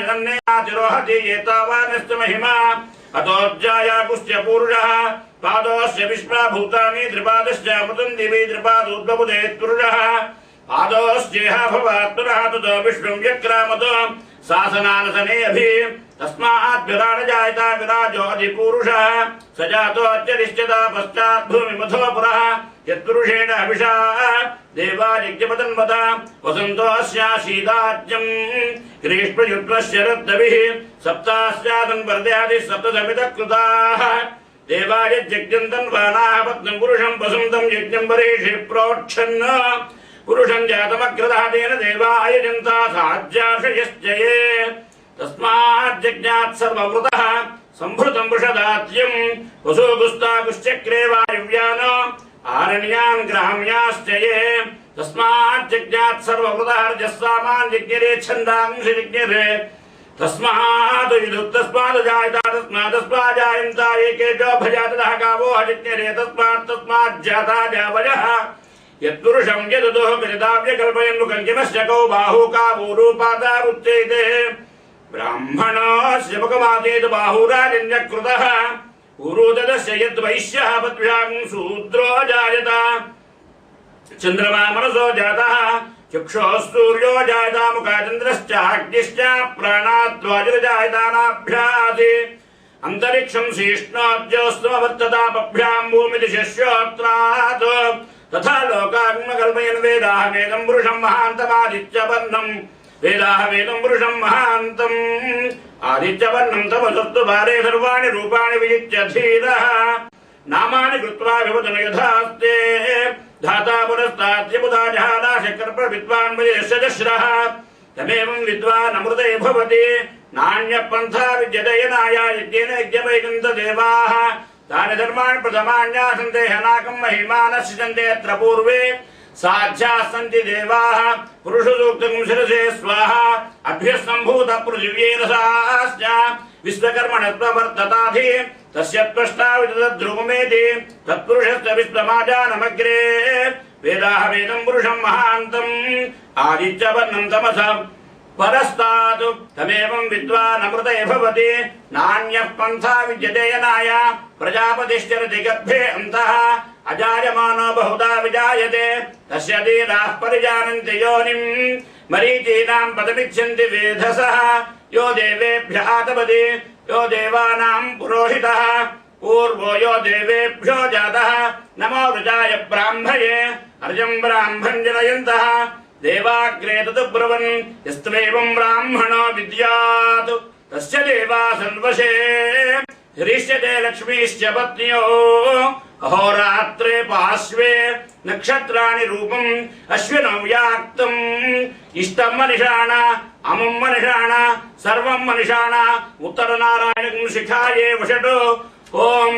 यदन्नेनातिरोहति एतावानस्य महिमा अतोज्जायाकुश्च पूरुषः पादोस्य विश्वा भूतानि त्रिपादश्च अमृतं दिवि त्रिपादोद्बुधे पुरुषः पादोस्येह भवात्मनः ततो विष्णुं व्यक्रामतो शासनानसने अभि तस्मात् विराट जायता विराजो अधिपुरुषः स जातो अच्चरिष्यता पश्चात् भूमिमथो पुरः यत्पुरुषेण अभिषा देवायज्ञपतन्वता वसन्तो अस्याशीदाज्यं ग्रीष्मयुद्वस्य रद्दभिः सप्तास्यादन् वर्ध्यादि सप्तसमितकृताः देवायज्ञन्तन्वानाः पत्नं पुरुषं वसन्तं यज्ञं वरेषि प्रोक्षन् पुरुषं जातमग्रतः तेन देवा अयजन्ता साज्यार्षयश्चये तस्माज्जज्ञात् सर्ववृतः संभृतं वृषदात्यं वसुगुस्तागुश्चक्रे वायुव्यानो आरण्यान् ग्राम्याश्चये तस्माज्जज्ञात् सर्ववृतः रजस्सामान् यज्ञरे छन्दांसि यज्ञरे तस्मात् विदुत्तस्मादजायता तस्मादस्माजायन्ता एकेजो भजातः गावो हजज्ञरे तस्माज्जाता जावयः यत्पुरुषं यदुः विदाव्यकल्पयन् कञ्चनस्य कौ बाहू कावूरूपादारुच्चैते ब्राह्मणस्य मुखमादेत बाहुराजन्यकृतः ऊरुदस्य यद्वैश्यः पद्भ्यां शूद्रो जायत चन्द्रमा मनसो जातः चक्षुः सूर्यो जायता मुखाचन्द्रश्च अग्निश्च प्राणाद्वाजुर्जायतानाभ्यासि अन्तरिक्षं शीष्णोद्योस्तमवर्तता पभ्यां भूमिदिशस्योत्रात् तथा लोकाग्निकल्पयन् वेदाः वेदं पुरुषं महान्तमादित्यवर्णं वेदाः वेदं पुरुषं महान्तम् आदित्यवर्णं तमसस्तु भारे सर्वाणि रूपाणि विजित्य धीरः नामानि कृत्वा विभजन यथास्ते धाता पुरस्ताद्यमुदा जहादाशकर्प विद्वान् वयस्यजश्रः तमेवं विद्वान् अमृते भवति नान्यपन्था विद्यते यनाय यज्ञेन यज्ञमैकन्त देवाः तानि धर्माणि प्रथमान्यासन्ते हनाकं महिमानश्चिन्ते अत्र पूर्वे साध्याः सन्ति देवाः पुरुषसूक्तं शिरसे स्वाहा अभ्यस्सम्भूत पृथिव्येन साश्च विश्वकर्मणत्ववर्तताधि तस्य त्वष्टा विदध्रुवमेति तत्पुरुषस्य विश्वमाजानमग्रे वेदाः वेदं पुरुषं महान्तम् आदित्यवर्णं तमसः परस्तात् तमेवं विद्वान् अमृते भवति नान्यः पन्था विद्यते यनाय प्रजापतिश्चरति गर्भे अन्तः अजायमानो बहुधा विजायते तस्य धीराः परिजानन्ति योनिं मरीचीनां पदमिच्छन्ति वेधसः यो देवेभ्यः आतपति यो देवानां पुरोहितः पूर्वो यो देवेभ्यो जातः नमो वृजाय ब्राह्मये अर्जं ब्राह्मं जनयन्तः देवाग्रे तदुब्रवन् यस्त्वेवं ब्राह्मणो विद्यात् तस्य देवा सन्वशे हरिष्यते लक्ष्मीश्च पत्न्यो अहोरात्रे पार्श्वे नक्षत्राणि रूपम् अश्विनौ याक्तम् इष्टं मनिषाण अमुं मनिषाण सर्वं मनिषाण उत्तरनारायणं शिखाये वषटो ओम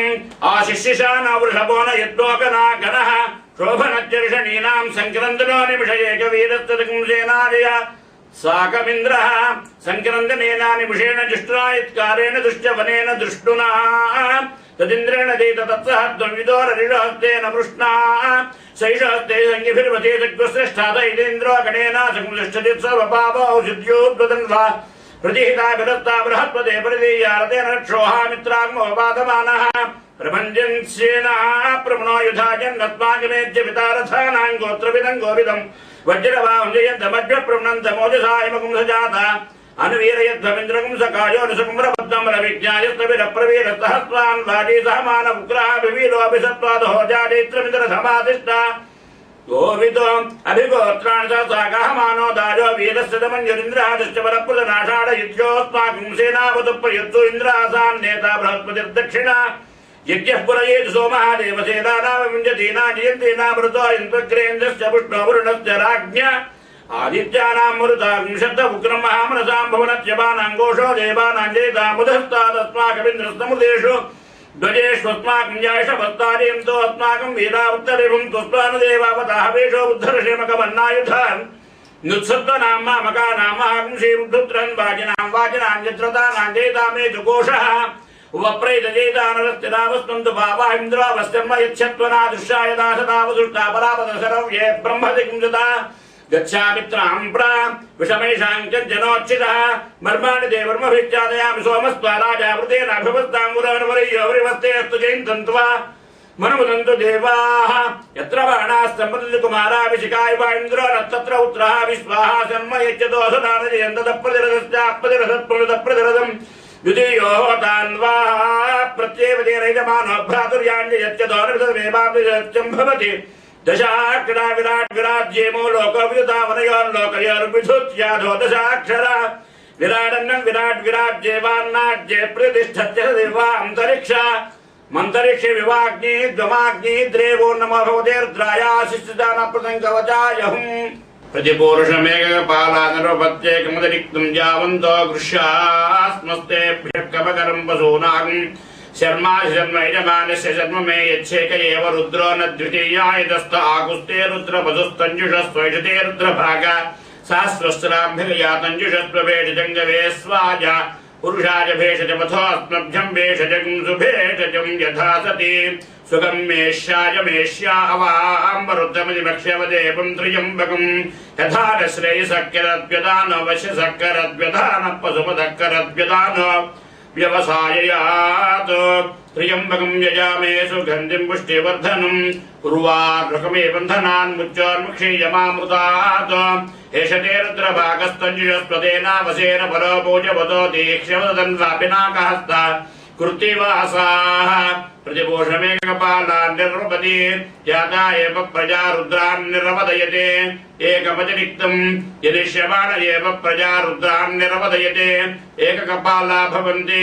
आशिष्यशान वृषभो न यद्लोकना गणः शोभनज्जर्षणीनां संक्रन्दनो निमिषये कवीरस्तदकुंसेनादय साकमिन्द्रः संक्रन्दनेन निमिषेण जुष्टुना यत्कारेण दुष्टवनेन दुष्टुना तदिन्द्रेण देत तत्सह द्वविदोररिषहस्तेन वृष्णा सैषहस्ते संज्ञभिर्वते जग्श्रेष्ठाद इदेन्द्रो गणेन संकृष्टति सर्वपावौ सिद्ध्योद्वदन्वा प्रतिहिता विरस्ता बृहत्पदे परिदीयारतेन क्षोहामित्राग्मोपादमानः प्रभञ्जन्स्येना प्रमणो युधाजन्नस्माकमेज्य पितारथानां गोत्रविदं गोविदं वज्रवाहं जयन्तमज्य प्रमणन्तमोजसा इमकुं सजाता अनुवीरयध्वमिन्द्रकुं सकायो निसकुम्रपद्मं रविज्ञायस्तविरप्रवीरसहस्वान् वाजी सहमानवुग्रः विवीरोऽभिसत्त्वादहो जाडेत्रमिन्द्रसमादिष्टा गोविदो अभिगोत्राणि सहसागः मानो दाजो वीरस्य दमञ्जरिन्द्रः दुष्टवरप्रदनाषाढ युज्योऽस्माकं सेनावतु प्रयुत्सु इन्द्रासान् नेता बृहस्पतिर्दक्षिणा यज्ञः पुरयेत् सोमः देवसेनानामविञ्जतीना जयन्तीनामृतो इन्द्रग्रेन्द्रस्य पुष्णोवरुणस्य राज्ञ आदित्यानां मरुतां शब्दमुग्रं महामनसां भुवनत्यपानां घोषो देवानां जयितामुदस्तादस्माकमिन्द्रस्तमुदेषु ध्वजेष्वस्माकं जायशभस्तारींतो अस्माकं वीरावृत्तरिभुं तुष्पानुदेवावताः वेषो बुद्धर्षेमकमन्नायुधान् नुत्सत्त्वनां मामकानामाहं श्रीबुद्धुत्रन् वाजिनां वाजिनां यत्रतानां जयितामे जुघोषः उपप्रैतजयितानरस्तिरावस्पन्तु भावा इन्द्रावस्यन्म यच्छत्वना दृश्याय दासदावदुष्टा परापदशरव्ये ब्रह्मदिकिं सदा गच्छामित्रां प्रा विषमैषाञ्च जनोच्चितः मर्माणि ते वर्मभिच्चादयामि सोमस्त्वा राजावृतेन अभिवस्तां मुरवरवरय्यो वरिवस्तेऽस्तु जयन्तन्त्वा मनुमुदन्तु देवाः यत्र बाणास्तम्भन्ति कुमाराभिषिकाय वा इन्द्रो नत्तत्र उत्तरः विश्वाः शर्म यच्छतो असदानजयन्तदप्रतिरदश्चाप्रतिरसत्प्रतिरदम् द्वितीयो तान्वाः प्रत्येवतेरैजमानो भ्रातुर्याण्य यच्छतो निमिषमेवाभिषत्यं भवति दशाक्षरा विराट विराज्येमो लोकविदुता वनयोर्लोकयोर्विधुत्याधो दशाक्षरा विराडन्नं विराट विराज्येवान्नाज्ये प्रतिष्ठत्य देवा अन्तरिक्षा मंतरिक्षे विवाग्नि द्वमाग्नि द्रेवो नमो भगवते रुद्रायाशिष्टदानप्रसङ्गवचायहं प्रतिपूरुषमेकपालानरोपत्येकमतिरिक्तं यावन्तो गृह्यास्मस्तेभ्यः कपकरं पशूनां शर्माशर्मयजमानस्य शर्म मे यच्छेक एव रुद्रो न द्वितीयायतस्त आकुस्ते रुद्रपशुस्तञ्जुषस्वैषते रुद्रभागा सा स्वस्त्राभ्यगया तञ्जुषस्वभेषजङ्गवे स्वाजा पुरुषाय भेषज पथोऽस्मभ्यं भेषजं सुभेषजं यथा सति सुगं मेष्याय मेष्या अवाम्बरुद्धमधिमक्ष्यवदेवं त्र्यम्बकं यथा न श्रेयसक्करद्व्यदानो वश्यसक्करद्व्यदानः पशुपदक्करद्व्यदानो व्यवसाययात् त्र्यम्बकं यजामे सुगन्धिं पुष्टिवर्धनं उर्वारुकमे बन्धनान् मुच्चोर्मुक्षीयमामृतात् एष ते रुद्रभागस्तञ्जुषस्वतेनावसेन परो पूजवतो दीक्ष्यवदन्वापिनाकहस्ता कृत्तिवासाः प्रतिपोषमेकपालान् निर्वपति जाता एव प्रजा रुद्रान् निर्वदयते एकमतिरिक्तं यदिष्यमाण एव प्रजा रुद्रान् निर्वदयते एककपाला भवन्ति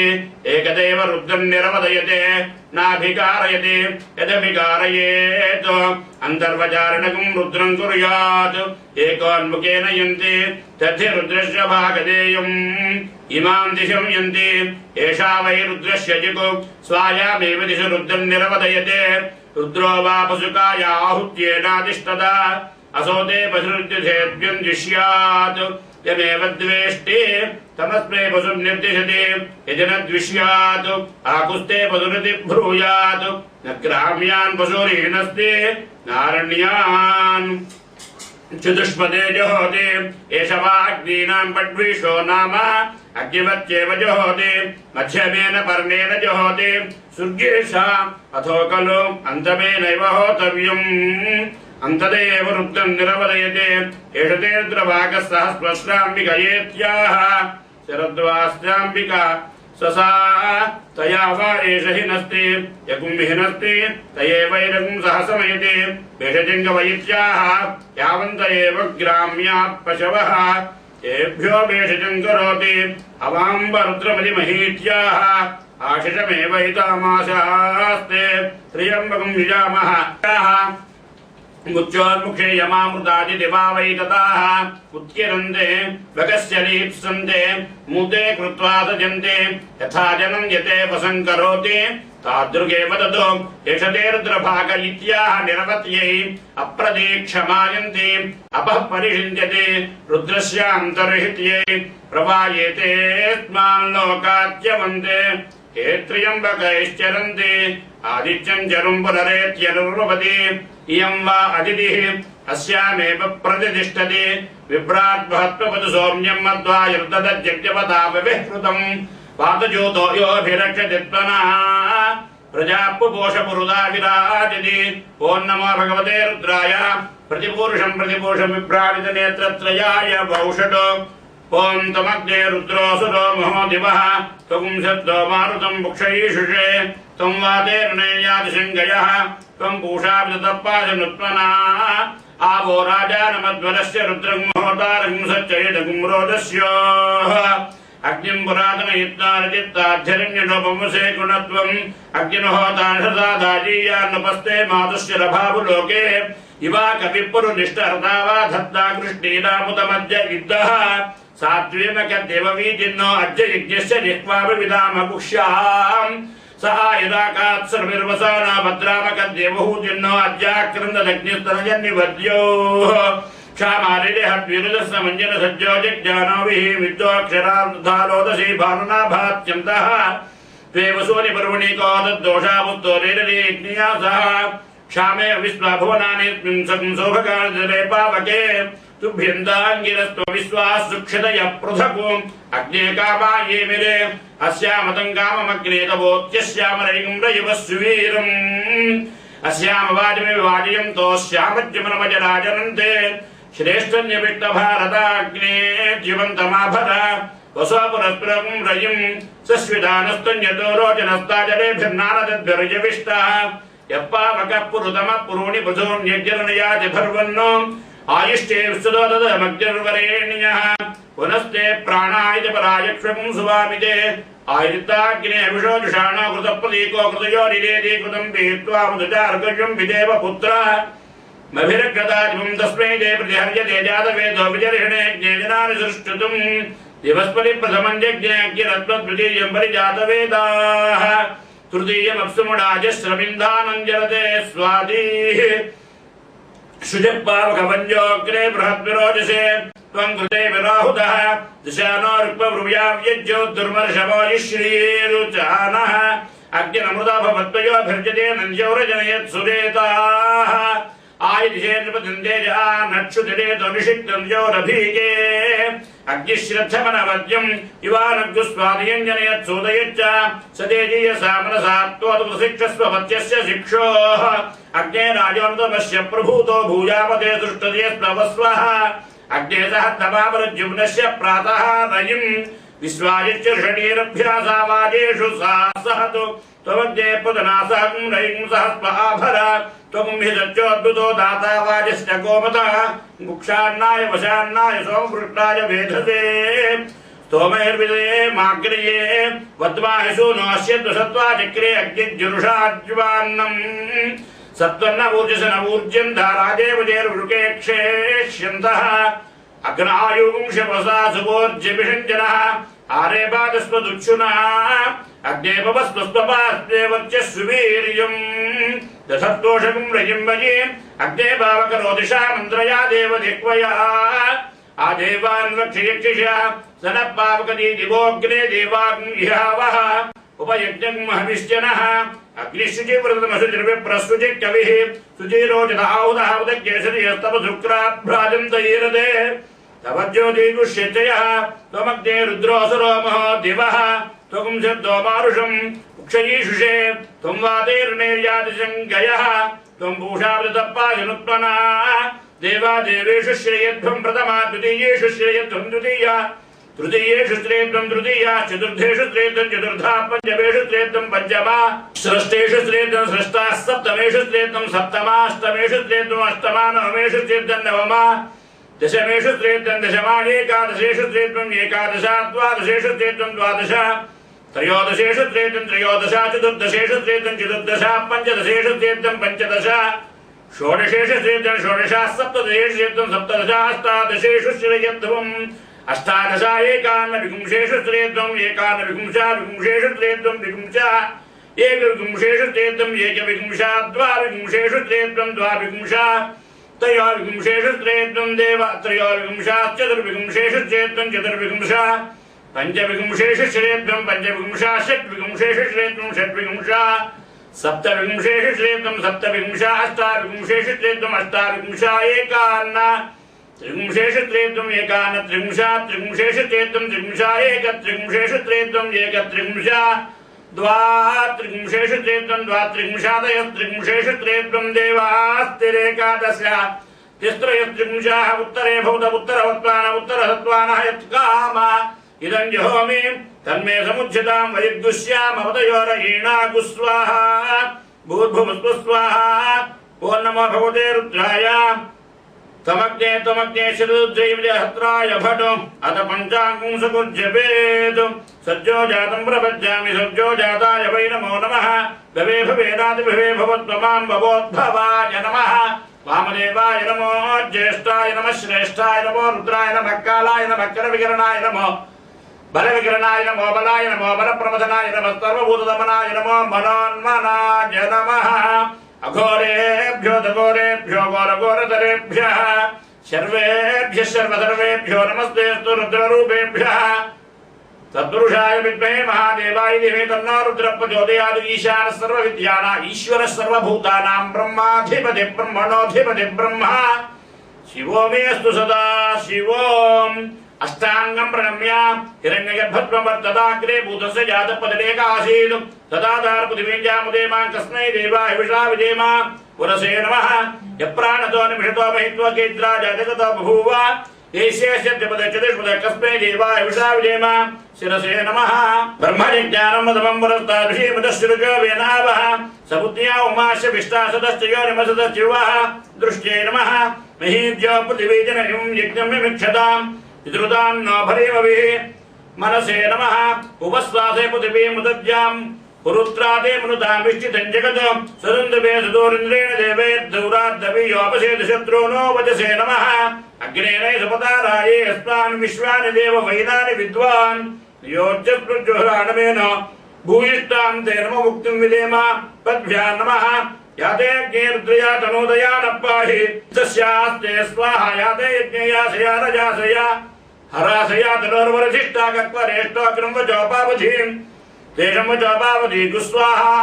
एकदेव रुद्रं निर्वदयते नाभिकारयते यदभिकारयेत् अन्तर्वचारणकं रुद्रं कुर्यात् एकोन्मुखेन यन्ति तद्धि रुद्रस्य भागधेयम् इमां दिशं यन्ति एषा वै रुद्रस्य जिगु स्वायामेव दिशु रुद्रं निर्वदयते रुद्रो वा पशुकाय आहुत्येनातिष्ठदा असो ते पशुर्दिशेद्भ्यं जिष्यात् यमेव द्वेष्टे तमस्मै पशुं निर्दिशति यदि न द्विष्यात् आकुस्ते पशुरिति ब्रूयात् न ग्राम्यान् पशुरीनस्ति नारण्यान् चतुष्पदे जहोति एष वा अग्नीनां पड्वीषो नाम अग्निवच्चेव जहोति मध्यमेन पर्णेन जहोति सुर्गेशा अथो खलु अन्तमेनैव होतव्यम् अन्तदेव रुद्रं निरवदयते एष ते रुद्रभागः सहस्रस्राम्बिकयेत्याह शरद्वास्याम्बिका ससा तया वा एष हिनस्ति यकुं हिनस्ति तयेवैरकुं सहसमयते भेषजङ्गवैत्याह यावन्त एव ग्राम्याः पशवः तेभ्यो भेषजं करोति अवाम्बरुद्रमधिमहीत्याह आशिषमेव हितामाशास्ते त्र्यम्बकं युजामः मुच्चोन्मुखे यमामृतादि दिवा वै तताः उत्किरन्ते वगस्य लीप्सन्ते मुदे कृत्वा सजन्ते यथा जनं यते वसं करोति तादृगेव ततो एष ते रुद्रभाग इत्याह निरवत्यै अप्रतीक्षमायन्ति अपः परिषिञ्जते रुद्रस्यान्तर्हित्यै प्रवायेते स्मान् लोकात्यवन्ते हे त्र्यम्बकैश्चरन्ति आदित्यं चरुं पुनरेत्यनुर्वपति इयं वा अदितिः अस्यामेव प्रतिष्ठति विभ्राट्भवत्वपदु सौम्यं मध्वायुर्ददज्जग्जपतापविहृतं पातज्योतो योऽभिरक्षति त्वनः प्रजापुपोषपुरुदा विराजति ॐ नमो भगवते रुद्राय प्रतिपूरुषं विभ्राटितनेत्रत्रयाय वौषडो ओं तमग्ने रुद्रोऽसुरो महो दिवः त्वं सद्दो मारुतं भुक्षयीषुषे त्वं वातेर्नेयादिशङ्गयः त्वं पूषाभिदत्तपादनुत्मना आवो राजानमध्वरस्य रुद्रं महोतारं सच्चयदगुं रोदस्योः अग्निं पुरातनयत्नारजित्ताध्यरण्यनोपमसे गुणत्वम् अग्निनहोताशदाजीयान्नुपस्ते मातुश्च रभावुलोके इवा कविपुरुनिष्ठहृदा वा धत्ता कृष्णीनामुतमद्य इद्धः सात्वेमकदेववीजिन्नो अद्य यज्ञस्य जिह्वाभिविदामपुष्याम् सः यदाकात् सर्विर्वसाना भद्रामकदेवहूजिन्नो अद्याक्रन्ददग्निस्तनजन्निवद्योः क्षामारिहद्विरुदस्य मञ्जनसज्जो जज्ञानो विहिमित्योऽक्षरार्धालोदसी भानुनाभात्यन्तः त्वे वसूनि पर्वणिको तद्दोषामुत्तोरेरदेग्निया सह क्षामे विश्वभुवनानि सौभगानिरे पावके तुभ्यन्ताङ्गिरस्तो विश्वाः सुक्षतयः पृथक् अग्ने कामाये मिरे अस्यामतं काममग्ने तवोत्यस्यामरयिं रयवः सुवीरम् अस्याम वाजमे वाजयन्तोऽस्यामज्यमनमजराजनन्ते श्रेष्ठन्यविष्टभारताग्ने जीवन्तमाभर वसोपुरस्पुरं रयिं सस्विदानस्तन्यतो रोचनस्ताजलेभिर्नानदद्भिर्यविष्टः यप्पावकः पुरुतमः पुरूणि पशून्यज्ञर्नयाति भर्वन्नो आयुष्टे विस्तुतोदमग्निर्वरेण्यः पुनस्ते प्राणायति परायक्ष्मं सुवामिते आयुर्ताग्ने विशोजुषाणो कृतप्रतीको कृतयो निरेति कृतं पीत्वा मुदचार्गजं विदेव पुत्रः मभिर्गतादिवं तस्मै देवृतिहर्यते जातवेदो विजर्हिणे ज्ञेजनानि सुष्ठुतुं दिवस्पति प्रथमं यज्ञाज्ञरत्वद्वितीयं परिजातवेदाः तृतीयमप्सुमुडाजस्रविन्धानं जलते स्वादीः शुजपावकवञ्जोऽग्रे बृहद्विरोचसे त्वं कृते विराहुतः दिशानो ऋक्वब्रुव्याव्यज्यो दुर्मर्षमोयुश्रीरुचानः अग्निरमृता भवत्वयोभिर्जते नञ्जौरजनयत् सुरेताः आयुधे नृपतिन्देजा नक्षुतिरेतो निषिक्तं जोरभीगे अग्निश्रद्धमनवद्यं युवानग्गुस्वादियं जनयत् सूदयच्च सदेजीयसा मनसा त्वदुपशिक्षस्वपत्यस्य शिक्षोः अग्ने राजोऽन्तमस्य प्रभूतो भूयापते दृष्टते स्प्लवस्वः अग्ने सह तवावरुज्युम्नस्य प्रातः रयिं विश्वाजित्यर्षणीरभ्यासावाजेषु सा सहतु त्वमग्ने पुदनासहं रयिं सहस्वाभर त्वं हि सच्चोद्भुतो दाता वाजस्य गोमतः मुक्षान्नाय वशान्नाय सोमपृष्टाय वेधसे स्तोमैर्विदये माग्रये वद्वाहिषु नोऽस्यद् सत्त्वा चक्रे अग्निज्जुरुषाज्वान्नम् सत्त्वन्नवूर्जसनवूर्जं धाराजेवजेर्वृकेक्षेष्यन्तः अग्नायुगुंशपसा सुवोर्जभिषञ्जनः आरेपादस्वदुच्छुनः अग्नेपवस्वस्वपास्ते वर्चस्वीर्यम् दशत्तोषकं रजिं वजे अग्ने भावकरोदिषा मन्त्रया देवदिक्वया आदेवान् रक्षयक्षिषा सनः पावकदी दिवोऽग्ने देवाग्निहावः उपयज्ञं महविश्चनः अग्निशुचिव्रतमसुचिर्विप्रस्तुचि कविः सुचिरोचन आहुतः उदज्ञेशर्यस्तव शुक्राभ्राजं तैरदे तव ज्योतिगुष्यचयः त्वमग्ने रुद्रोऽसुरो महो दिवः त्वं शब्दो मारुषम् उक्षयीषुषे त्वं वातेर्नेर्यातिशङ्गयः त्वं पूषावृतप्पायनुत्पन्ना देवा देवेषु श्रेयध्वं प्रथमा द्वितीयेषु श्रेयध्वं द्वितीया तृतीयेषु श्रेयध्वं तृतीया चतुर्थेषु श्रेयध्वं चतुर्था पञ्चमेषु श्रेयध्वं पञ्चमा षष्ठेषु श्रेयध्वं षष्ठा सप्तमेषु श्रेयध्वं सप्तमा अष्टमेषु श्रेयध्वं अष्टमा नवमेषु श्रेयध्वं नवमा दशमेषु श्रेयध्वं दशमा एकादशेषु श्रेयध्वं एकादशा द्वादशेषु श्रेयध्वं द्वादश त्रयोदशेषु श्रेयध्वं त्रयोदशा चतुर्दशेषु श्रेयध्वं चतुर्दशा पञ्चदशेषु श्रेयध्वं पञ्चदश षोडशेषु श्रेयध्वं षोडशा सप्तदशेषु श्रेयध्वं सप्तदश अष्टादशेषु श्रेयध्वं अष्टादशा एकान्नविपुंसेषु श्रेयध्वं एकान्नविपुंसा विपुंसेषु श्रेयध्वं विपुंसा एकविपुंसेषु श्रेयध्वं एकविपुंसा द्वाविपुंसेषु श्रेयध्वं द्वाविपुंसा त्रयोविपुंसेषु श्रेयध्वं देव त्रयोविपुंसा चतुर्विपुंसेषु श्रेयध्वं चतुर्विपुंसा पंचविपुंसेषु श्रेयध्वं पंचविपुंसा षट्विपुंसेषु श्रेयध्वं षट्विपुंसा सप्तविपुंसेषु श्रेयध्वं सप्तविपुंसा अष्टाविपुंसेषु श्रेयध्वं अष्टाविपुंसा एकान्न त्रिपुंसेषु श्रेयध्वं एकान्न त्रिपुंसा त्रिपुंसेषु श्रेयध्वं त्रिपुंसा एकत्रिपुंसेषु श्रेयध्वं एकत्रिपुंसा द्वात्रिपुंसेषु श्रेयध्वं द्वात्रिपुंसादयस्त्रिपुंसेषु श्रेयध्वं देवास्तिरेकादश तिस्त्रयस्त्रिपुंसाः उत्तरे भवत उत्तरवत्वान उत्तरसत्त्वानः यत्काम इदं जहोमि तन्मे समुच्यतां वैद्युष्यामवतयोरयीणागुस्वाहा भूर्भुवस्वस्वाहा ॐ नमो भगवते रुद्राय तमग्ने शतरुद्रैविहत्राय भट अथ पञ्चाङ्गं सकुर्जपेत् सज्जो जातं प्रपद्यामि सज्जो जाताय वै नमो नमः भवे भवेनादिभवे भवत्वमां भवोद्भवाय नमः वामदेवाय नमो ज्येष्ठाय नमः श्रेष्ठाय नमो रुद्राय नमः कालाय नमः करविकरणाय नमो बलविकरणाय नमो बलाय नमो बलप्रमथनाय नमः सर्वभूतदमनाय नमो मनोन्मनाय नमः अघोरेभ्यो दघोरेभ्यो घोरघोरतरेभ्यः सर्वेभ्यः सर्वसर्वेभ्यो नमस्तेऽस्तु रुद्ररूपेभ्यः तत्पुरुषाय विद्महे महादेवाय धीमहि तन्नो रुद्रः प्रचोदयात् ईशानः सर्वविद्यानां ईश्वरः सर्वभूतानां ब्रह्माधिपतिः ब्रह्मणोऽधिपतिः ब्रह्मा शिवो मेस्तु सदा शिवोम अष्टांगं प्रणम्य हिरण्यगर्भत्वमर्तदाग्रे भूतस्य जातपदरेकासीत् तदाधार पृथिवीञ्जामुदेमा कस्मै देवाय विषा विदेमा पुरसे नमः यप्राणतो निमिषतो महित्वा केद्रा जातगतो बभूव देशेष्यपदचतुष्पद कस्मै देवाय विषा विदेमा शिरसे नमः ब्रह्मज्ञानं मदमं पुरस्तादृशीमदश्रुजो वेनावः सपुत्न्या उमाश्च विष्टासदश्चयो निमसदश्चिवः दृष्ट्यै नमः महीज्यो पृथिवीजनयं यज्ञं विमिक्षताम् पितृदां न भरेमभिः मनसे नमः उपस्वासे पृथिवीं मुदज्जां पुरुत्रादे मनुतां विष्टितं जगत् सदन्दवे सदोरिन्द्रेण देवैर्दौराद्दवीयोपसेद शत्रूनो वचसे नमः अग्नेन सपताराये अस्मान् विश्वानि देव वैनानि विद्वान् योज्यस्पृज्जुहराणमेन भूयिष्ठां ते नम मुक्तिं विदेम पद्भ्यां नमः याते अग्निर्द्रया तनोदया न पाहि तस्यास्ते स्वाहा याते यज्ञयासया रजासया हरासया तनोर्वरधिष्ठा कक्वरेष्टोऽग्रं वचोपावधीं तेषं वचोपावधी गुस्वाहा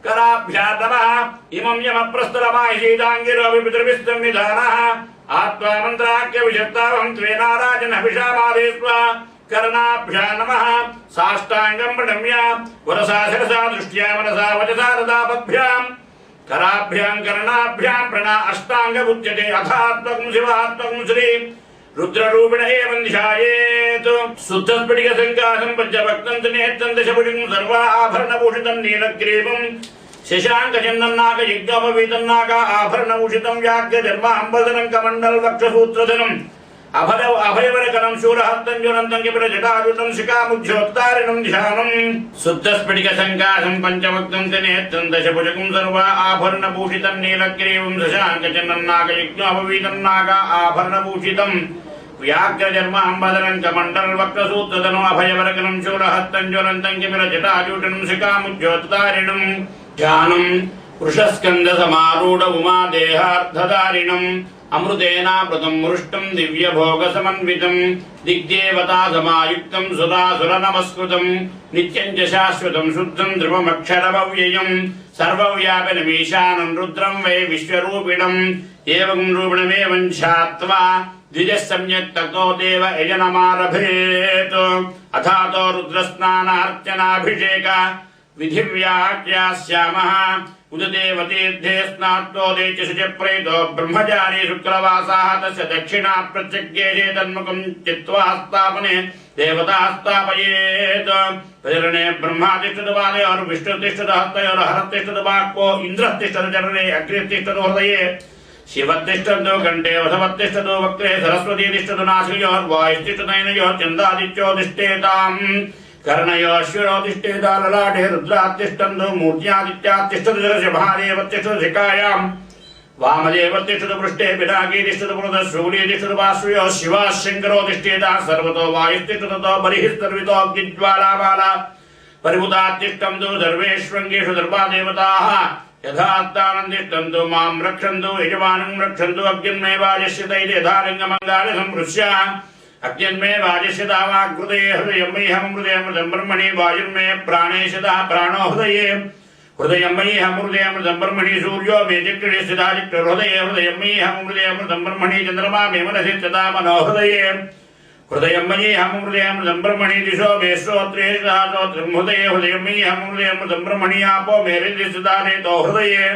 कराभ्यां नमः इमं यमप्रस्तरमाहिषीदाङ्गिरोऽपितृभिस्संविधानः आत्मा मन्त्राख्यविशत्तावं त्वेनाराजन् हविषामादे स्वा कर्णाभ्यां नमः साष्टाङ्गं प्रणम्य वरसा शिरसा दृष्ट्या मनसा वचसा ददापद्भ्यां कराभ्यां कर्णाभ्यां प्रणा अष्टांग उच्यते अथात्मकं शिवात्मकं श्री रुद्ररूपिण एव ध्यायेत् शुद्धस्फटिक संकाशं पंचभक्तं नेत्रं दशभुजं सर्वा आभरणभूषितं नीलग्रीवं शशाङ्कचन्दं नागयज्ञोपवीतं आभरणभूषितं व्याघ्रधर्माम्बरधरं कमण्डल वक्षसूत्रधरम् अभयवरकरं शूरहस्तं ज्वलन्तं किपिलजटायुतं शिखामुज्झोत्तारिणं ध्यानं शुद्धस्फटिकसङ्काशं पञ्चभक्तं नेत्रं दशभुजं सर्वा आभरणभूषितं नीलग्रीवं शशाङ्कचन्दं नागयज्ञोपवीतं आभरणभूषितं व्याघ्रधर्माम्बरधरं कमण्डलवक्रसूत्रधरम् अभयवरकरं शूरहस्तं ज्वलन्तं किपिलजटायुतं शिखामुज्झोत्तारिणं ध्यानं वृषस्कन्धसमारूढ उमादेहार्थधारिणम् अमृतेनामृतं मृष्टं दिव्यभोगसमन्वितं दिग्देवता समायुक्तं सुरासुरनमस्कृतं नित्यं च शाश्वतं शुद्धं ध्रुवमक्षरमव्ययं सर्वव्यापिनमीशानं रुद्रं वै विश्वरूपिणम् एवं रूपिणमेवं ध्यात्वा द्विजः सम्यक् ततो देव यजनमारभेत् अथातो रुद्रस्नानार्चनाभिषेक विधिव्याख्यास्यामः उददेवतीर्थे स्नात्तोदे च शुचिप्रेतो ब्रह्मचारी शुक्रवासाः तस्य दक्षिणा प्रत्यग्येषे तन्मुखं चित्वा स्थापने देवता स्थापयेत् प्रचरणे ब्रह्मातिष्ठतपादयोर् विष्णुतिष्ठतहस्तयोर् वाक्को इन्द्रस्तिष्ठतु चरणे अग्निस्तिष्ठतु हृदये शिवतिष्ठतु कण्ठे वसवतिष्ठतु वक्त्रे सरस्वती तिष्ठतु नासिकयोर्वायुस्तिष्ठतैनयोः चन्द्रादित्योतिष्ठेताम् कर्णयोश्वरोतिष्ठेता ललाटे रुद्रातिष्ठन्तु मूर्त्यादित्यातिष्ठतु जलशभादेवतिष्ठतु शिखायां वामदेवतिष्ठतु पृष्ठे पिनाकीतिष्ठतु पुरतः शूलीतिष्ठतु पार्श्वयोः शिवः शङ्करोतिष्ठेता सर्वतो वायुस्तिष्ठतो बलिः सर्वितो अग्निज्वालाबाला परिभूतातिष्ठन्तु सर्वेष्वङ्गेषु सर्वादेवताः यथात्तानन्दिष्ठन्तु मां रक्षन्तु यजमानं रक्षन्तु अग्निर्मे वाजस्यतैति यथालिङ्गमङ्गानि संपृश्य अग्निर्मे वाजस्यता वाग्हृदये हृदयं मय्यहमृदयमृतं ब्रह्मणि वायुर्मे प्राणेशता प्राणो हृदये हृदयं मय्यहमृदयमृतं ब्रह्मणि सूर्यो मे चक्षुषे स्थिता चक्षुर्हृदये हृदयं मय्यहमृदयमृतं ब्रह्मणि चन्द्रमा मे मनसि स्थिता मनो हृदये हृदयं मय्यहमृदयमृतं ब्रह्मणि दिशो मे श्रोत्रे स्थिता श्रोत्रं हृदये हृदयं मय्यहमृदयमृतं ब्रह्मणि आपो मे हृदि स्थिता नेतो हृदये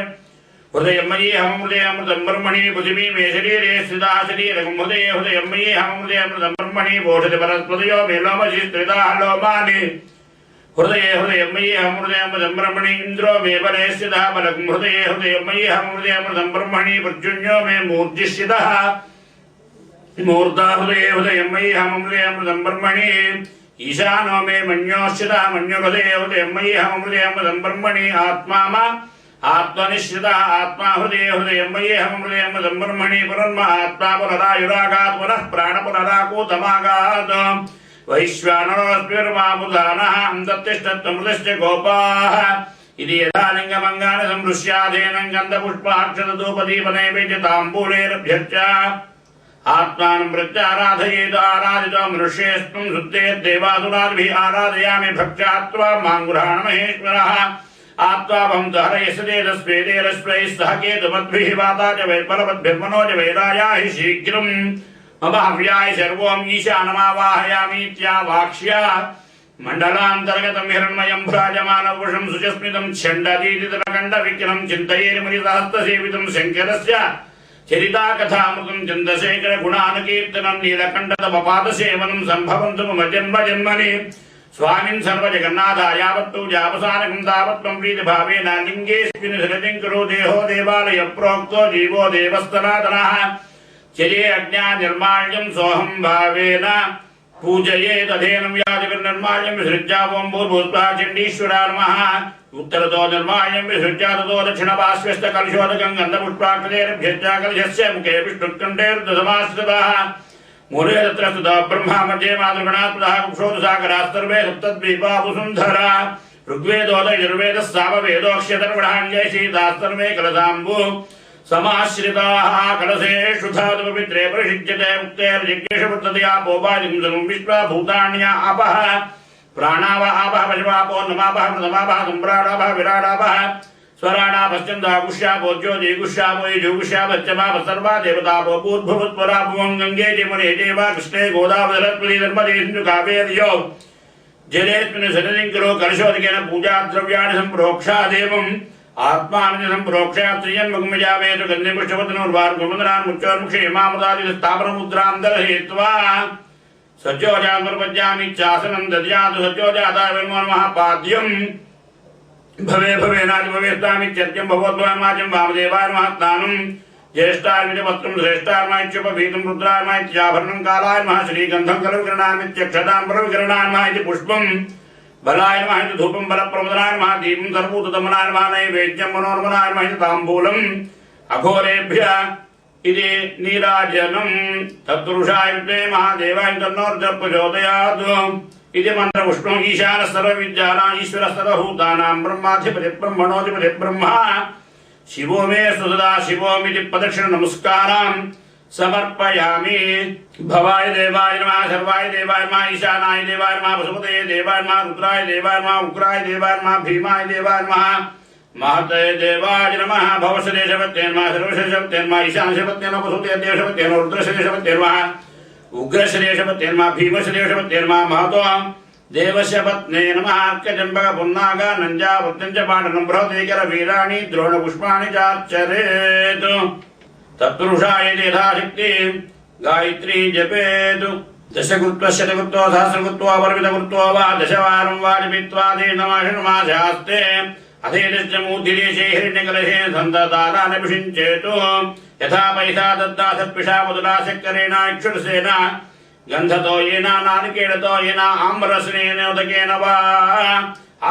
हृदयं मय्यहमृदयमृतं ब्रह्मणि पृथिवी मे शरीरे स्थिता शरीरं हृदये हृदयं मय्यहमृदयमृतं ब्रह्मणि भोषति परस्पतयो मे लोमसि स्थिता लोमानि हृदये हृदयं मय्यहमृदयमृतं ब्रह्मणि इन्द्रो मे बले स्थितः बलं हृदये हृदयं मय्यहमृदयमृतं ब्रह्मणि प्रद्युम्नो मे मूर्तिस्थितः मूर्धा हृदये हृदयं मय्यहमृदयमृतं ब्रह्मणि ईशानो मे मन्योस्थितः मन्युहृदये हृदयं मय्यहमृदयमृतं ब्रह्मणि आत्मा आत्मनिश्चितः आत्मा हृदये हृदयं मय्यहमृदयमृतं ब्रह्मणि पुनर्मा आत्मा पुनरायुरागात् पुनः प्राण पुनराकूतमागात् वैश्वानरोऽस्मिर्मामुदानः अन्तत्तिष्ठत्तमृतश्च गोपाः इति यथा लिङ्गमङ्गानि संहृष्याधेनं गन्धपुष्पाक्षतधूपदीपनैवेद्यताम्बूलैरभ्यर्च्य आत्मानं प्रत्याराधयेत् आराधितो मनुष्येऽस्मिन् शुद्धेद्देवासुरादिभिः आराधयामि भक्त्या त्वां मां गृहाण महेश्वरः आत्वाभं दहरयस्तेजस्वेदेरश्वैः सह केतुमद्भिः वाता च वैर्बलवद्भिर्मनो च वैराया हि शीघ्रम् मम हव्याय सर्वम् ईशानमावाहयामीत्यावाक्ष्या मण्डलान्तर्गतं हिरण्मयं भ्राजमानवपुषं सुचस्मितं छण्डदीदितरकण्डविक्रमं चिन्तयेन मुनिसहस्रसेवितं शङ्करस्य चरिता कथामृतं चन्द्रशेखरगुणानुकीर्तनं नीलकण्ठतमपादसेवनं सम्भवन्तु मम जन्म जन्मनि स्वामिन् सर्वजगन्नाथा यावत्तु जापसानकं तावत्त्वं प्रीतिभावेन लिङ्गेऽस्मिन् हृदिं कुरु देहो देवालय प्रोक्तो जीवो देवस्तनातनः चले अज्ञानिर्माल्यं सोऽहं भावेन पूजये तथेनं याजगन्निर्माल्यं विसृज्य ओं भूर्भुवः चण्डीश्वरा नमः उत्तरतो निर्माल्यं विसृज्य ततो दक्षिणपार्श्वस्थकलशोदकं गन्धपुष्पाक्षतेरभ्यश्च कलशस्य मुखे विष्णुत्कण्ठेर्दशमाश्रितः मूले तत्र स्तुतः ब्रह्मा मध्ये मातृगणात्मतः कुक्षोदसागरास्तर्वे सप्तद्वीपावसुन्धरा ऋग्वेदोदय यजुर्वेदः सामवेदोऽक्ष्यतर्वणाञ्जय शीतास्तर्वे कलशाम्बु समाश्रिताः कलशेषु धातु पवित्रे परिषिज्यते उक्तेर्यज्ञेषु वर्ततया पोपादिं सर्वं विश्वा भूतान्या आपः प्राणाव आपः पशवापो नमापः प्रथमापः सम्राडापः विराडापः स्वराणापश्चन्दाकुष्यापो ज्योतिकुष्यापो यजुगुष्यापश्चमापः सर्वा देवतापो भूर्भुवत्पराभुवं गङ्गे जमुने देवा कृष्णे गोदावरी सरस्वती नर्मदे सिन्धु कावेर्यो जलेऽस्मिन् सन्निधिं कुरु कलशोदकेन पूजाद्रव्याणि सम्प्रोक्षा देवम् आत्मानं सम्प्रोक्षा त्रिजन्मकुम्भजावेतु गन्धे पुष्पवदनोर्वार्गुमन्दनान् मुच्चोर्मुखे मामदादिस्थापनमुद्रां दर्शयित्वा सज्जोजागुर्पज्यामि चासनं दद्यातु सज्जोजाताय नमो नमः पाद्यम् भवे भवेनादि भवेस्तामित्यर्घ्यं भगवद्वामाचं वामदेवाय नमः स्नानं ज्येष्ठार्मिजवस्त्रं श्रेष्ठार्माच्युपभीतं रुद्रार्माच्याभरणं कालाय नमः श्रीगन्धं कलविकरणामित्यक्षतां परविकरणाय नमः इति पुष्पम् बलाय नमः इति धूपं बलप्रमदनाय नमः दीपं सर्वभूतदमनाय नमः नैवेद्यं मनोरमनाय नमः इति ताम्बूलम् अघोरेभ्यः इति नीराजनं तत्पुरुषाय विद्महे महादेवाय तन्नोर्जः प्रचोदयात् इति मन्त्रपुष्पम् ईशानः सर्वविद्यानाम् ईश्वरः सर्वभूतानां ब्रह्माधिपतिः ब्रह्मणोऽधिपतिः ब्रह्मा शिवो मे सुसदा शिवोमिति प्रदक्षिणनमस्कारान् समर्पयामि। भवाय देवाय नमः सर्वाय देवाय नमः ईशानाय देवाय नमः वसुपतये देवाय नमः रुद्राय देवाय नमः उग्राय देवाय नमः भीमाय देवाय नमः महते देवाय नमः भवशदेशपत्ये नमः सर्वशदेशपत्ये नमः ईशानशपत्ये नमः वसुपतये देशपत्ये नमः रुद्रशदेशपत्ये नमः उग्रशदेशपत्ये नमः भीमशदेशपत्ये नमः महतो देवशपत्ने नमः अर्कचम्बक पुन्नाग नञ्जा वृत्यञ्च पाटनं बृहदेकर वीराणि द्रोणपुष्पाणि चार्चरेत् तत्पुरुषाय यथाशक्ति गायत्री जपेत् दशकृत्वा शतकृत्वा सहस्रकृत्वा वर्वितकृत्वा वा दशवारं वा जपित्वा दीर्घमाशनमाशास्ते अधेदश्च मूर्धिदेशे हिरण्यकलशे सन्ततारानभिषिञ्चेतु यथा पैसा दत्ता सत्पिषा मधुरा शक्करेण इक्षुरसेन गन्धतो येन नारिकेलतो येन आम्ररसनेन उदकेन वा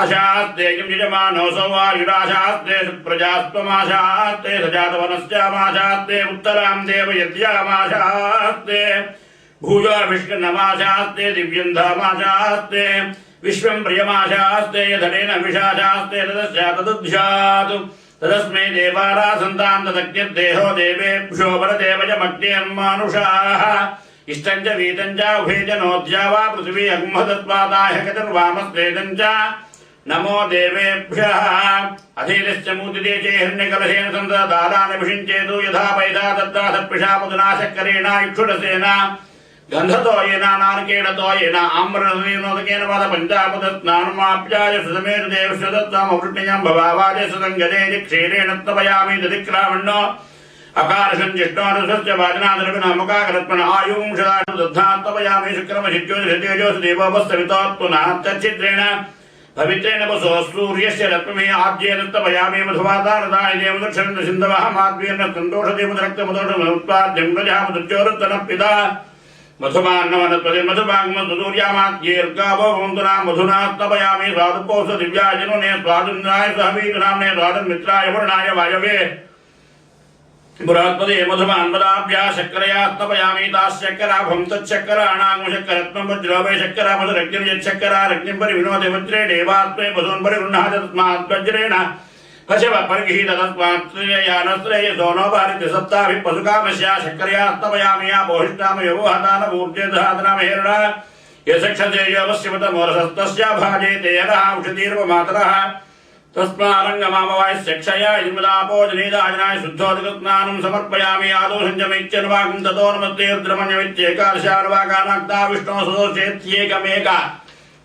आशास्ते किं यजमानोऽसौ वायुराशास्ते सुप्रजास्त्वमाशास्ते सजातवनस्यामाशास्ते उत्तरां देवयज्ञामाशास्ते भूयोर्विष्णुनमाशास्ते दिव्यन्धामाशास्ते विश्वं प्रियमाशास्ते यधनेन विशाशास्ते तदस्यातदुध्यात् तदस्मै देवारासन्तां तदज्ञदेहो देवेभ्यो वरदेवजमग्नेर्मानुषाः इष्टं च वीतं च उभे च नोद्या वा पृथिवी अग्महदत्वादाय कतिर्वामस्तेजं च नमो देवेभ्यः अधीरश्च मूर्तिदेशे हिरण्यकलशेन सन्तदारानभिषिञ्चेतु यथा पैदा दत्ता सत्पिषा मुदना शक्करेण इक्षुरसेन गन्धतो येन नारिकेलतो येन आम्ररसनेनोदकेन वद पञ्चामृतस्नानमाप्याय सुसमेत देवस्य दत्तामवृष्णियां भवावाज सुसङ्गते क्षीरेण तपयामि दधिक्रामण्यो अकारसञ्जिष्टोरसस्य वाजनादरविनामकाकरत्मन आयुं शदाशु दद्धात्तपयामि शुक्रमशित्योतिषतेजोषु देवोपस्तवितोत्पुनः तच्छिद्रेण पवित्रेण वसो सूर्यस्य रत्नमे आद्येन तपयामि मधुवातारदाय देवदक्षिण सिन्धवः माध्वेन सन्तोषदेवदरक्तमदोषमुत्पाद्यं प्रजापदुच्चोरुत्तनः पिता मधुमान्नवनत्वमधुभागमधुसूर्यामाद्येर्गावो भवन्तुना मधुना तपयामि स्वादुपोष दिव्याजनुने स्वादुन्द्राय सहवीतनाम्ने स्वादुमित्राय वर्णाय वायवे बृहस्पति मधुमान्मदाभ्याः शक्करया तपयामि ताश्चक्कराभं तच्छक्कराणाङ्गशक्करत्वं वज्रोभे शक्करा मधुरग्निं यच्छक्करा रग्निं परिविनोदे वज्रे देवात्मे वधून् परिगृह्णाति तस्मात् वज्रेण पशव परिगृहीत तस्मात् श्रेयानश्रेयसो नो भारित सप्ताभिः पशुकामस्या शक्करया तपयामि आपोहिष्टामयोगोहतानमूर्जेधातनामहेरणा यशक्षते योगस्यवतमोरसस्तस्या भाजे तेरः औषधीर्वमातरः तस्मारङ्गमामवायस्यक्षया इन्द्रदापोजनेदाजनाय शुद्धोदकस्नानं समर्पयामि आदौ सञ्जमेच्यन्वाकं ततो नमस्ते रुद्रमन्यमित्येकादशार्वाकानाक्ता विष्णो सदोषेत्येकमेक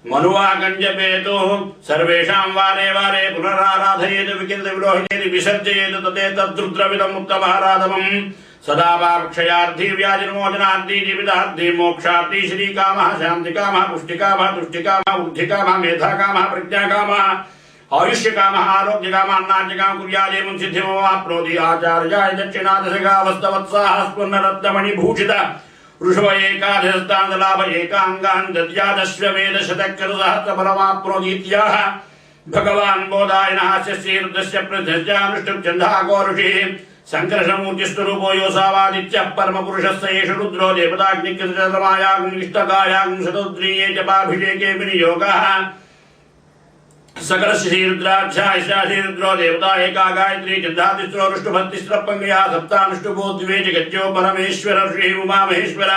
मनुवाकञ्जपेतु सर्वेषां वारे वारे पुनराराधयेत् विकिरितविलोहितेति विसर्जयेत् तदेतद्रुद्रविदम् उत्तमहाराधवम् सदा वाक्षयार्थी व्याधिर्मोचनार्थी जीवितार्थी मोक्षार्थी श्रीकामः शान्तिकामः पुष्टिकामः तुष्टिकामः बुद्धिकामः मेधाकामः प्रज्ञाकामः आयुष्यकामः आरोग्यकामः अन्नाद्यकामः कुर्यादेवं सिद्धिमवाप्नोति आचार्याय दक्षिणादशकावस्तवत्साः स्वर्णरत्नमणिभूषित वृषभ एकादशस्तान्दलाभ एकाङ्गान् दद्यादश्वमेधशतक्रतुसहस्रफलमाप्नोतीत्याह भगवान् बोधायनः श्रीरुद्रस्य प्रत्यक्षानुष्ठुप्छन्दाकोरुषिः शङ्करशमूर्तिस्वरूपो योऽसावादित्यः परमपुरुषस्य एष रुद्रो देवताग्निकृतमायाग्निष्टकायाग्नि शतोद्रीये जपाभिषेके विनियोगः सकल श्रीरुद्राक्षाय श्रीरुद्रो देवता एका गायत्री चन्द्रातिस्रो विष्णुभक्तिस्रपङ्गया सप्तानुष्टुभो द्वे जगज्जो परमेश्वर श्री उमा महेश्वर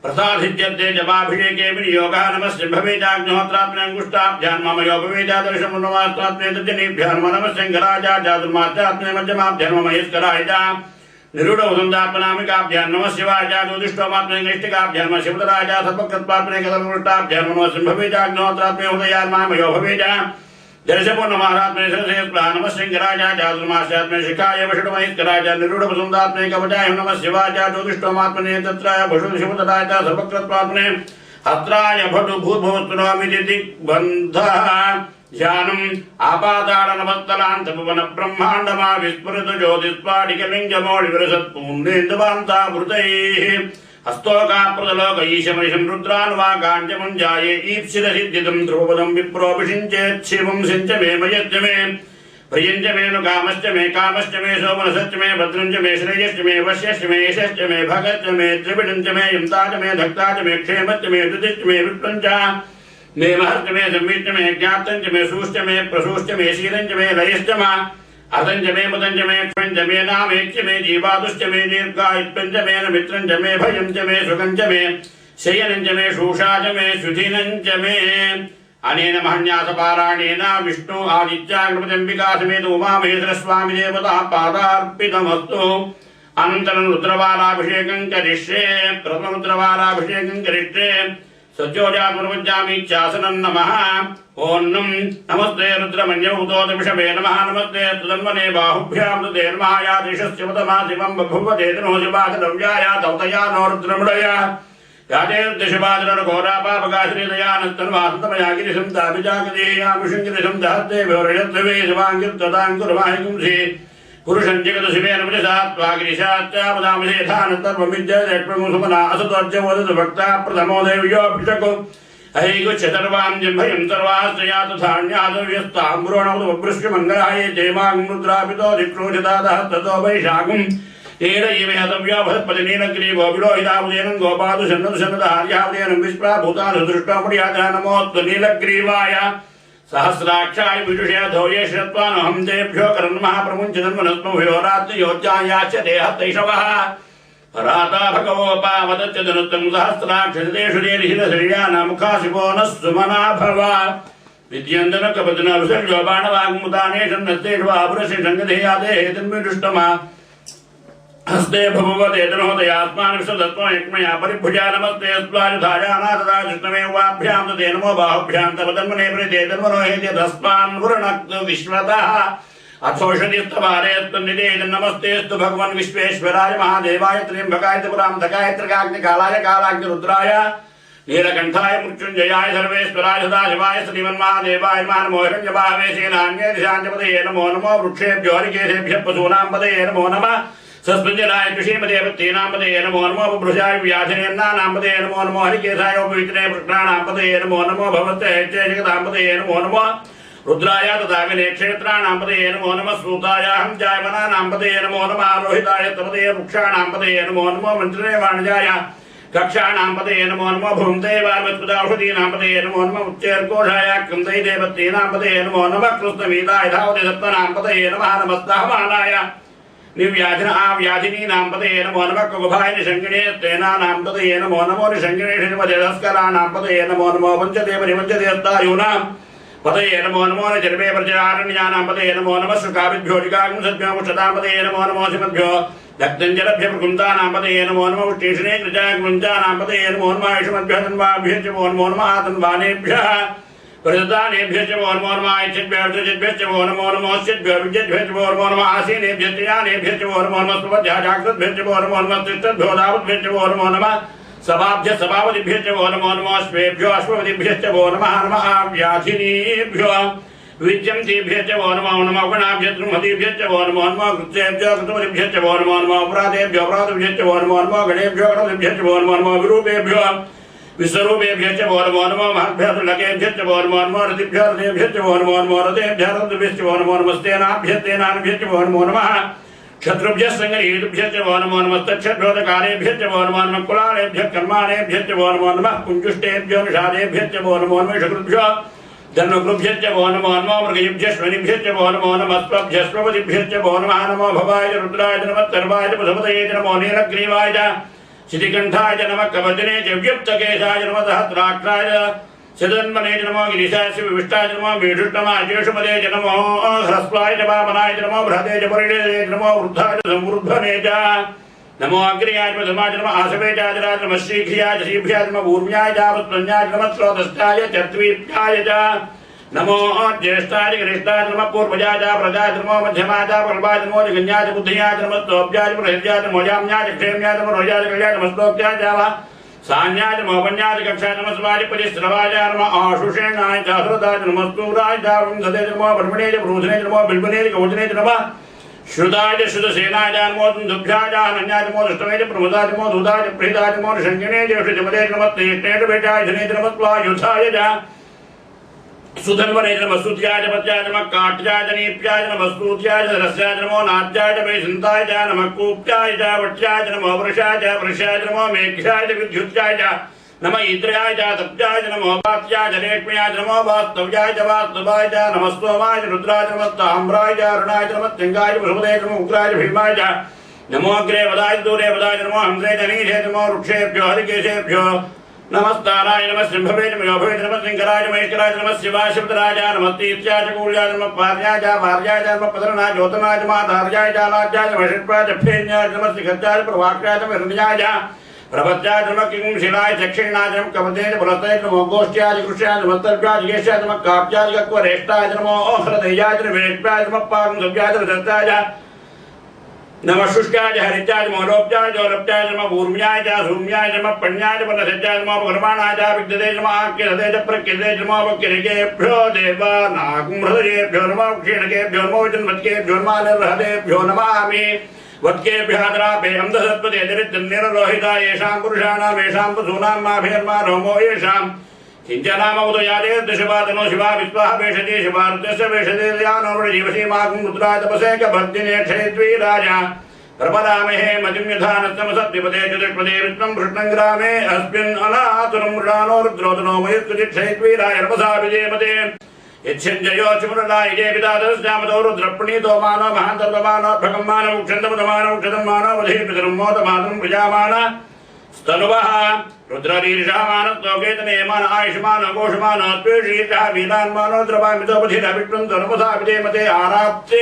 प्रसादित्यर्थे जपाभिषेके विनियोगः नमस्य भवेजाग्निहोत्रात्मने अङ्गुष्ठाभ्यां मम योगवेजादर्शमुन्नवास्तात्मे तज्जनेभ्यः नमः शङ्कराजा चातुर्मात्रात्मने मध्यमाभ्यां मम महेश्वराय च निरूढवसन्तात्मनामिकाभ्यां नमः शिवाय च ज्योतिष्ठोमात्मने नैष्टिकाभ्यां नमः शिवतराय च सर्वकृत्पात्मने कदलमृष्टाभ्यां नमः सिंहवेजाग्निहोत्रात्मने उदयात्मा मयोभवेज दर्शपूर्णमारात्मने सरसेस्पृहा नमः शङ्कराय च चातुर्मास्यात्मने शिखाय वषडमहेश्वराय च निरूढवसन्तात्मने कवचाय नमः शिवाय च ज्योतिष्ठोमात्मने तत्राय भषुशिवतराय च सर्वकृत्पात्मने हत्राय भटु भूर्भुवस्तुनामिति दिग्बन्धः ध्यानम् आपाताडनवत्तलान्तपवन ब्रह्माण्डमा विस्फुरित ज्योतिस्फाटिकलिङ्गमौलिविरसत्पूर्णेन्दुवान्तावृतैः हस्तोकाप्रदलोक ईशमनिशं रुद्रान्वाकाञ्चमञ्जाये ईप्सितसिद्धिदं ध्रुवपदं विप्रोऽभिषिञ्चेत् शिवं सिञ्च मे मयश्च मे प्रियञ्च मे नु कामश्च मे सोमनसश्च मे भद्रञ्च मे श्रेयश्च मे वश्यश्च मे यशश्च मे भगश्च मे त्रिविडञ्च मे यन्ताच मे धक्ताच मे क्षेमश्च मे दुतिश्च मे विष्णुञ्च मे महर्च मे संविच्च मे ज्ञातञ्च मे सूश्च मे प्रसूश्च मे शीलञ्च मे लयश्च मा अतञ्च मे मुदञ्च मे क्ष्मञ्च मे नामेच्च मे जीवादुश्च मे दीर्घायुत्वञ्च मे मित्रञ्च मे भयञ्च मे सुखञ्च मे शयनञ्च मे शूषा च मे सुधिनञ्च मे अनेन महन्यासपारायणेन विष्णु आदित्याग्निपतिम्बिका समेत उमामहेश्वरस्वामी देवता पादार्पितमस्तु अनन्तरं रुद्रवाराभिषेकं करिष्ये प्रथमरुद्रवाराभिषेकं करिष्ये सज्जोजात्मनुपज्जामीत्यासनं नमः ओं नमस्ते रुद्रमन्यभूतोदविषभे नमः नमस्ते तन्मने बाहुभ्यां ते नमः या देशस्य पदमा शिवं बभुवते नो शिवादव्याय तौतया नो रुद्रमुडया यादेर्दशबादरघोरापापकाश्रीदयानस्तन्वासन्तमया गिरिशं ताभिजागदेयामिषङ्गिरिशं दहत्ते विवरयत्वे शिवाङ्गिर्तदाङ्कुरमाहिकुंसि पुरुषं जगत शिवेन मृषात्वागिरिशात्यापदामशेधानतर्वमिद्येष्वमुसुमना असत्वर्जवदतु भक्ता प्रथमो देव्योऽभिषको अहैकुच्छतर्वां जम्भयं सर्वाश्रया तथान्यादव्यस्ताम्बुरोणवदुपृष्यमङ्गलाये जयमाग्मुद्रापितो धिक्रोशदातः ततो वैशाखम् तेन इमे हतव्या भवत्पतिनीलग्रीवो विलोहितावदेनं गोपादुशन्नदुशन्नदार्यावदेनं विस्प्राभूतानुदृष्टामुडियाजा नमोऽस्तु नीलग्रीवाय सहस्राक्षाय विदुषेऽधो ये श्रत्वानहं तेभ्यो कर्णमः प्रमुञ्चन्मनस्मभ्यो रात्रियोज्जायाश्च देहतैषवः राता भगवोपावदच्च धनुत्तं सहस्राक्षदेषु देहिरशरीरानामुखाशिवो नः सुमना भव विद्यन्दनकपदनवसर्यो बाणवाग्मुदानेषन्नस्तेषु आपुरशिषङ्गधेयादेः तन्विदुष्टमा हस्ते भगवते तनोदयात्मानं विशदत्वमयक्मया परिभुजा नमस्ते अस्वायुधायानाथदा कृष्णमे वाभ्यां तते नमो बाहुभ्यां तव तन्मने प्रीते तन्मनो हेते तस्मान् वरुणक्तु विश्वतः अथोषधिस्तवारेऽस्तुन्निदेन नमस्तेऽस्तु भगवन् विश्वेश्वराय महादेवाय त्र्यम्बकाय त्रिपुरान्तकाय त्रिकाग्निकालाय कालाग्निरुद्राय नीलकण्ठाय मृत्युञ्जयाय सर्वेश्वराय सदाशिवाय श्रीमन्महादेवाय नमो हिरण्यबाहवे सेनान्ये दिशाञ्जपदये नमो नमो वृक्षेभ्यो हरिकेशेभ्यः पशूनां पदये नमो नमः सस्पृञ्जनाय कृषीमदेवतीनां पदये नमो नमो बभृशाय व्याधिनेन्नानां पदये नमो नमो हरिकेशाय पवित्रे कृष्णानां पदये नमो नमो भवते जगतां पदये नमो नमो रुद्राय तथा विनेक्षेत्राणां पदये नमो नमः सूताय हंजायवनानां पदये नमो नमः रोहिताय तपदये वृक्षाणां पदये नमो नमो मन्त्रिणे वाणिजाय कक्षाणां पदये नमो नमो भुवन्ते वार्वत्पदाौषधीनां पदये नमो नमः उच्चैर्कोषाय क्रन्दै देवतीनां पदये नमो नमः कृष्णवीताय धावते सत्त्वनां पदये नमः नमस्तहमानाय निर्व्याधिन आव्याधिनीनां पदये नमो नमः कुगुभाय निषङ्गिणे तेनानां पदये नमो नमो निषङ्गिणे शनिपदेस्कराणां पदये नमो नमो पञ्चदेव निमञ्चदेवतायूनां पतये नमो नमो जर्वे प्रजारण्यानां पतये नमो नमः सुकाभिभ्यो जिगाग्निसद्भ्यो मुषतां पतये नमो नमो सिमद्भ्यो दत्तञ्जलभ्य प्रकुन्तानां पतये नमो नमः उष्टेषणे कृजाग्मुञ्जानां पतये नमो नमः युष्मद्भ्यः तन्वाभ्यः च नमो नमः तन्वानेभ्यः प्रददानेभ्यः च नमो नमः आयच्छद्भ्यः अर्जुभ्यः च नमो नमः स्यद्भ्यः विद्यद्भ्यः च नमो नमः आसीनेभ्यः च यानेभ्यः च नमो नमः सुभद्भ्यः जाग्रद्भ्यः च नमो नमः तिष्ठद्भ्यो दावद्भ्यः च नमो नमः सभाभ्यः सभावतिभ्यः च नमो नमः अश्वेभ्यो अश्वपतिभ्यः च नमः नमः व्याधिनीभ्यो विद्यन्तेभ्यः च नमो नमः गणाभ्यः द्रुमतीभ्यः च नमो नमः कृत्येभ्यः कृतवतिभ्यः च नमो नमः अपराधेभ्यः अपराधेभ्यः च नमो नमः गणेभ्यः गणेभ्यः च नमो नमः विरूपेभ्यः विश्वरूपेभ्यः च नमो नमः महद्भ्यः लकेभ्यः च नमो नमः रतिभ्यः रतेभ्यः च नमो नमः रतेभ्यः रतेभ्यः च नमो नमः स्तेनाभ्यः स्तेनाभ्यः च नमो नमः क्षत्रुभ्यः संगरीतुभ्यः च नमो नमः तच्छद्भ्योदकारेभ्यः च नमो नमः कुलालेभ्यः कर्माणेभ्यः च नमो नमः कुञ्जुष्टेभ्यो निषादेभ्यः च नमो नमः शत्रुभ्यः धनुकृभ्यः च नमो नमः मृगेभ्यः श्वनिभ्यः च नमो नमः स्वभ्यः स्वपतिभ्यः च नमो भवाय रुद्राय नमः सर्वाय प्रथमतये नमो नीलग्रीवाय शितिकण्ठाय नमः कवचने च व्युक्तकेशाय नमः सहस्राक्षाय सदन्मने नमो गिरिशाय विष्टाय नमो वीषुष्टमाय ज्येष्ठपदे च नमो ह्रस्वाय च वामनाय च नमो बृहदे च परिणये च नमो वृद्धाय च संवृद्धने च नमो अग्र्याय च धर्माय च नमः आसवे च आदराय च नमः श्रीघ्रियाय च श्रीभ्याय च नमः ऊर्म्याय च वत्सन्याय च नमः स्रोतस्थाय च त्वीप्याय च नमो ज्येष्ठाय च गणेशाय च नमः पूर्वजाय च प्रजाय च नमो मध्यमाय च प्रलभाय च नमो जगन्याय च बुद्धियाय च नमः स्तोभ्याय च प्रहृद्याय च मोजाम्याय च क्षेम्याय च नमः रोजाय च कल्याय च नमः स्तोक्त्याय च सान्याय च मोहन्याय च कक्षाय च नमः स्वाय परिश्रवाय च नमः आशुषेणाय च हृदाय च नमः स्तूराय च वृंदते च नमः ब्रह्मणे च ब्रूधने च नमः बिल्बने च कवचने च नमः श्रुताय च श्रुतसेनाय च नमो दुभ्याय च अनन्याय च नमो दृष्टवे च प्रमुदाय च नमो दूताय च प्रीताय च नमो शङ्किने च श्रुतिपदे च नमः तेष्णे च वेटाय धने च नमः त्वायुधाय च सुधन्वने च नमः स्तुत्याय च पत्याय च नमः काट्याय च नीप्याय च नमः स्तुत्याय च रस्याय च नमो नाट्याय च वैसन्ताय च नमः कूप्याय च वट्याय च नमो वृषाय च नमो मेघ्याय च विद्युत्याय च नमः इन्द्राय च तप्याय च नमो वात्याय च रेक्म्याय च नमो वास्तव्याय च वास्तवाय च नमः सोमाय च रुद्राय च नमः ताम्राय च अरुणाय च नमः तिङ्गाय च बृहस्पतये च नमः उग्राय च भीमाय च नमो अग्रे वदाय च दूरे वदाय च नमो हंसे च नीशे च नमो वृक्षेभ्यो हरिकेशेभ्यो नमस्ताराय नमः सिंहवे च योभवे च नमः सिंहराय च महेश्वराय च नमः शिवाय शिवतराय च नमः तीर्थ्याय च कूल्याय च नमः पार्याय च भार्याय च नमः पदरनाय ज्योतनाय च मातार्याय च लाज्याय च महेश्वराय च फेन्याय च नमः शिखत्याय च प्रवाक्याय च हिरण्याय च प्रपत्याय च नमः किंशिलाय च दक्षिणाय च नमः कवते च पुरस्ताय च नमः गोष्ठ्याय च कृष्याय च मत्तर्भ्याय च गेष्याय च नमः काप्याय च कक्वरेष्ठाय च नमः हृदयाय च वेष्प्याय च नमः पागुंसव्याय च रजताय च नमः शुष्काय च हरित्याय च मोलोप्याय च औलप्याय च नमः ऊर्म्याय च सूम्याय च नमः पण्याय च पन्नसज्जाय च नमः कर्माणाय च विद्यते च नमः आक्यते च प्रक्यते च नमः वक्यरिकेभ्यो देवानागुंहृदयेभ्यो नमः क्षीणकेभ्यो नमो जन्मत्केभ्यो नमः निर्हृदेभ्यो नमामि वत्केभ्यः द्रापे अम्धसत्पते दरिद्रनिर्लोहिता येषां पुरुषाणां येषां पशूनां माभिर्मा रोमो येषां किञ्चनाम उदयादे दशवादनो शिवा विश्वाः वेषते शिवारुद्रस्य वेषते यानो जीवसीमागुं रुद्राय तपसे कभर्दिने क्षेत्वीराज प्रपदामहे मतिं यथा नस्तमसद्विपदे चतुष्पदे विष्णुं कृष्णं ग्रामे अस्मिन् अनातुरं मृडानो रुद्रोदनो मयुत्कुति क्षेत्वीराय नपसा विजयमते यच्छञ्जयो चिमुरलाय जय विदादस्यामतो रुद्रप्रणीतो मानो महान्तर्वमानो भगम्मानो उक्षन्तमुदमानो उक्षतमानो वधीर्पितरं मोदमातरं प्रजामान स्तनुवः रुद्ररीर्षामानस्तोकेतनेमान आयुष्मान घोषमान त्वेषीर्षः वीरान्मानो द्रवामितो बधिरविष्णुं तनुपसा विजयमते आराप्ते